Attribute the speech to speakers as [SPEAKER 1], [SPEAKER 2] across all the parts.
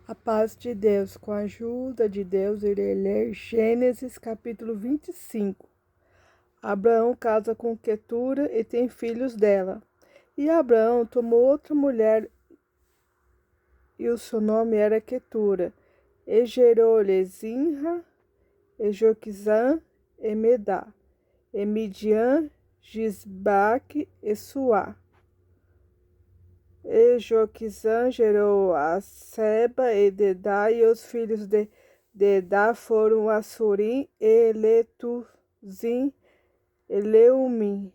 [SPEAKER 1] A paz de Deus, com a ajuda de Deus, irei ler Gênesis capítulo 25. Abraão casa com Quetura e tem filhos dela. E Abraão tomou outra mulher, e o seu nome era Quetura, e gerou-lhe Zinra, e Joquizã, e Medá, e Midian, Gisbaque e Suá. E Joquizã gerou a Seba e Dedá, e os filhos de Dedá foram Assurim, e Letuzim, e Leumim.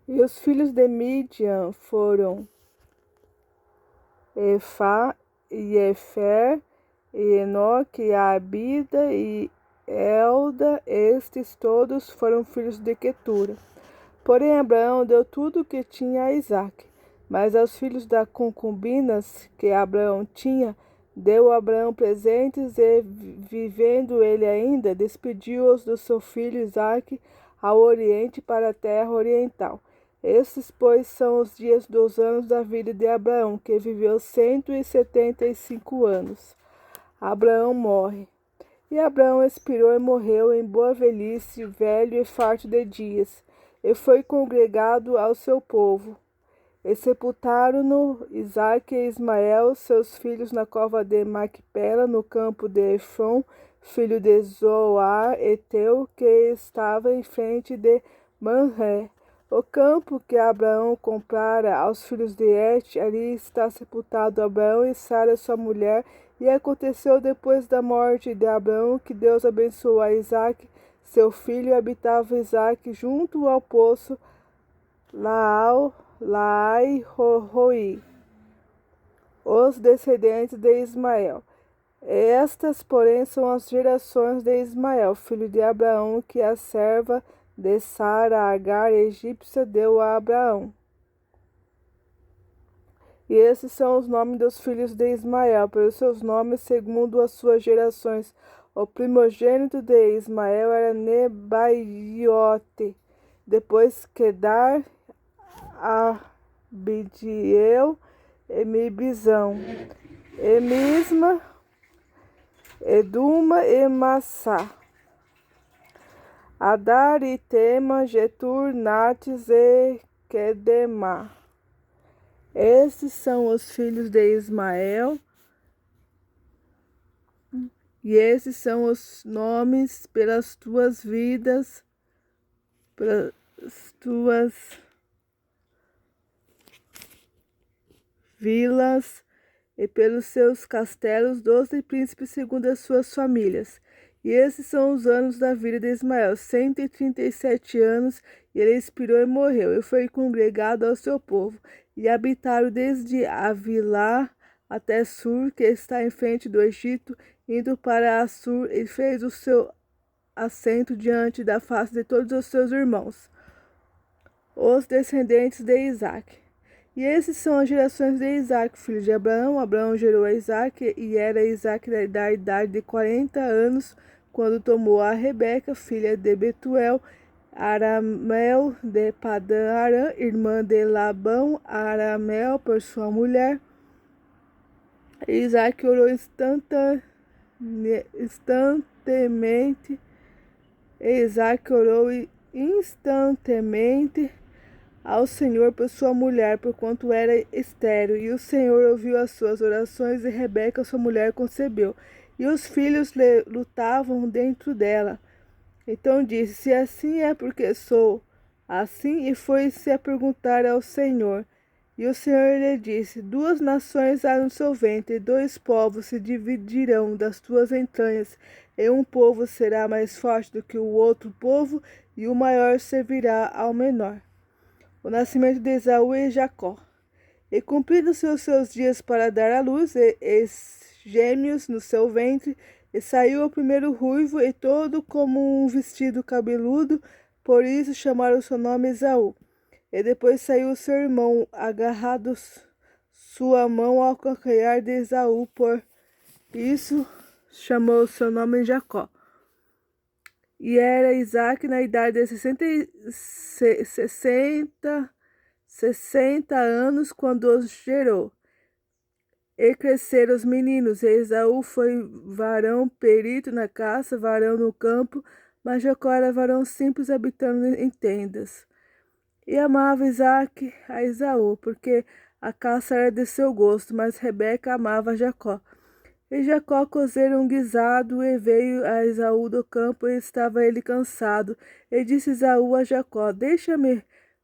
[SPEAKER 1] E os filhos de Midian foram Efá, e Efer, e Enoque, e Abida, e Elda. Estes todos foram filhos de Quetura. Porém, Abraão deu tudo o que tinha a Isaque. Mas aos filhos das concubinas que Abraão tinha, deu Abraão presentes e, vivendo ele ainda, despediu-os do seu filho Isaque ao oriente para a terra oriental. Estes, pois, são os dias dos anos da vida de Abraão, que viveu 175 anos. Abraão morre. E Abraão expirou e morreu em boa velhice, velho e farto de dias, e foi congregado ao seu povo. E sepultaram-no Isaque e Ismael, seus filhos, na cova de Macpela, no campo de Efron, filho de Zoar, Eteu, que estava em frente de Manré. O campo que Abraão comprara aos filhos de Et, ali está sepultado Abraão e Sara, sua mulher. E aconteceu depois da morte de Abraão que Deus abençoou a Isaque, seu filho, e habitava Isaque junto ao poço Laai-Roi, os descendentes de Ismael. Estas, porém, são as gerações de Ismael, filho de Abraão, que a serva de Sara, Agar, egípcia, deu a Abraão. E esses são os nomes dos filhos de Ismael, pelos seus nomes, segundo as suas gerações. O primogênito de Ismael era Nebaiote, depois Quedar, Abidiel, e Mibizão, e Misma, Eduma e Massá, Adar e Tema, Getur, Nates e Quedemá. Esses são os filhos de Ismael, e esses são os nomes pelas tuas vidas, pelas tuas vilas e pelos seus castelos, 12 príncipes segundo as suas famílias. E esses são os anos da vida de Ismael, 137 anos, e ele expirou e morreu, e foi congregado ao seu povo. E habitaram desde Avilá até Sur, que está em frente do Egito, indo para Assur, e fez o seu assento diante da face de todos os seus irmãos, os descendentes de Isaque. E esses são as gerações de Isaque, filho de Abraão. Abraão gerou a Isaque, e era Isaque da idade de 40 anos, quando tomou a Rebeca, filha de Betuel, Aramel de Padã Arã, irmã de Labão, Aramel por sua mulher. E Isaque orou instantemente ao Senhor por sua mulher, porquanto era estéril. E o Senhor ouviu as suas orações, e Rebeca, sua mulher, concebeu. E os filhos lutavam dentro dela. Então disse: se assim é, porque sou assim? E foi-se a perguntar ao Senhor. E o Senhor lhe disse: 2 nações há no seu ventre, e 2 povos se dividirão das tuas entranhas, e um povo será mais forte do que o outro povo, e o maior servirá ao menor. O nascimento de Esaú e Jacó. E cumpridos os seus dias para dar à luz, e gêmeos no seu ventre, e saiu o primeiro ruivo, e todo como um vestido cabeludo, por isso chamaram o seu nome Esaú. E depois saiu seu irmão, agarrado sua mão ao calcanhar de Esaú, por isso chamou o seu nome Jacó. E era Isaque na idade de 60 60 anos quando os gerou. E cresceram os meninos, e Esaú foi varão perito na caça, varão no campo, mas Jacó era varão simples, habitando em tendas. E amava Isaque a Esaú, porque a caça era de seu gosto, mas Rebeca amava Jacó. E Jacó cozera um guisado, e veio a Esaú do campo, e estava ele cansado. E disse Esaú a Jacó: Deixa-me,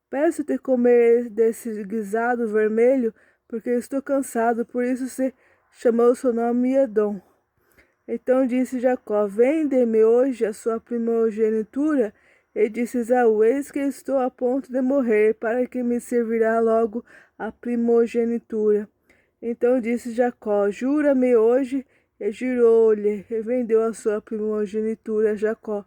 [SPEAKER 1] peço-te comer desse guisado vermelho, porque estou cansado. Por isso se chamou seu nome Edom. Então disse Jacó: Vende-me hoje a sua primogenitura. E disse Esaú: Eis que estou a ponto de morrer, para que me servirá logo a primogenitura. Então disse Jacó: Jura-me hoje. E jurou-lhe, e vendeu a sua primogenitura a Jacó.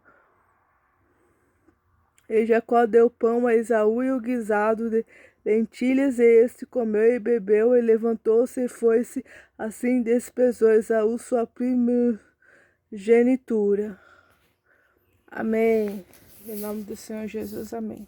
[SPEAKER 1] E Jacó deu pão a Esaú e o guisado de lentilhas, e este comeu e bebeu, e levantou-se e foi-se. Assim despesou Esaú sua primogenitura. Amém. Em nome do Senhor Jesus, amém.